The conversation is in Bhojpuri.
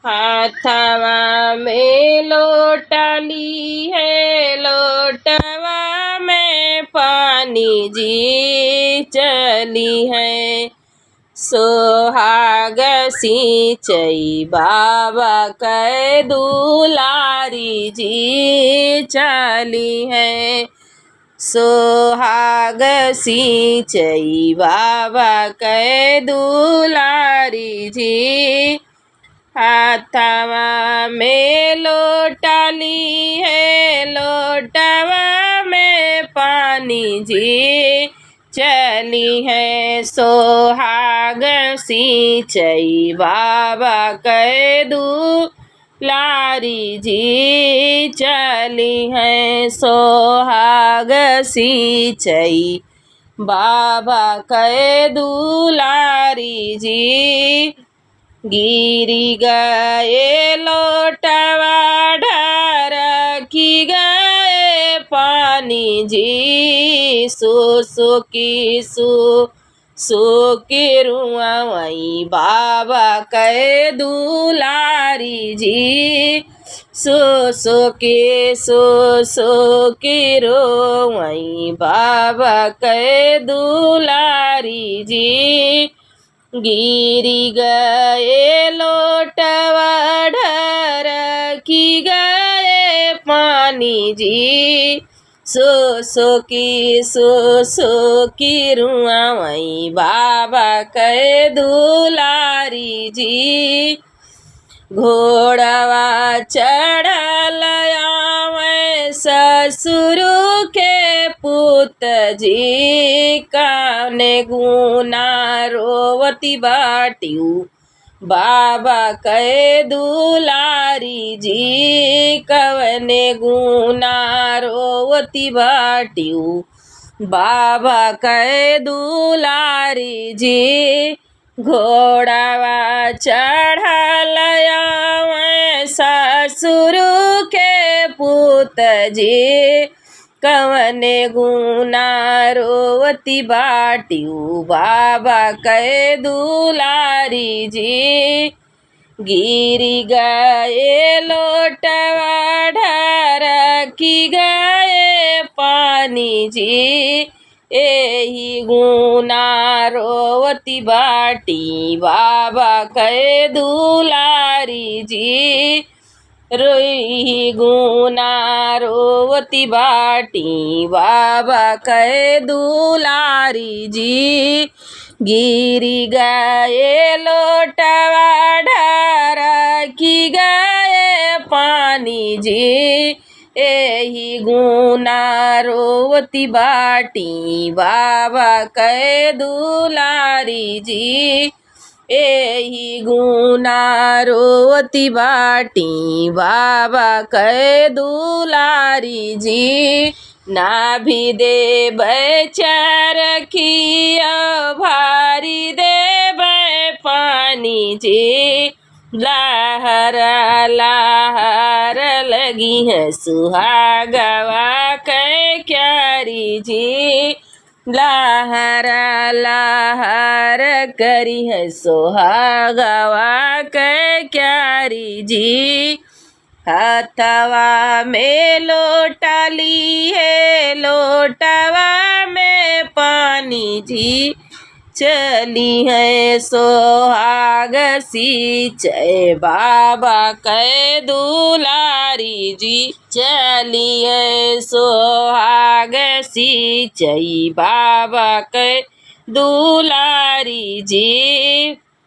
हाथवा में लोटली है, लोटवा में पानी जी चली है। सोहाग सिंचई बाबा कै दुलारी जी चली है। सोहाग सिंचई बाबा कै दुलारी जी। हाथवा में लोटली है, लोटवा में पानी जी चली है। सोहाग सिंचई बाबा कै दुलारी जी चली है। सोहाग सिंचई बाबा कै दुलारी जी। गिरी गए लोटवा ढरकी गए पानी जी। सुसुकी रुआवई बाबा कै दुलारी जी। सुसुकी रुआवई बाबा कै दुलारी जी। गिरी गए लोटवा ढरकी गए पानी जी। सुसुकी रुआवई बाबा कै दुलारी जी। घोड़वा चढ़ल आवे ससुर के पुत जी। कौने गुना रोवती बाटियू बाबा कै दुलारी जी। कवने गुना रोवती बाटियू बाबा कै दुलारी जी। घोड़वा चढ़ल आवे ससुर के पुत जी। कवने गुना रोवती बाटियू बाबा कै दुलारी जी। गिरी गए लोटवा ढरकी गए पानी जी। एही गुना रोवती बाटी बाबा कै दुलारी जी। रोही गुना रोवती बाटी बाबा कै दुलारी जी। गिरी गए लोटवा ढरकी गए पानी जी। एही गुना रोवती बाटी बाबा कै दुलारी जी। एही गुना रोवती बाटी बाबा कै दुलारी जी। नाभि देबै चरखिया भारी देबै पानी जी। लहर लहर लगी है सुहागवा कै क्यारी जी। लहर लहर करी है सोहागवा कै क्यारी जी। हाथवा में लोटली है, लोटवा में पानी जी चली है। सोहाग सिंचई बाबा कै दुलारी जी चली है। सोहाग सिंचई बाबा कै दुलारी जी।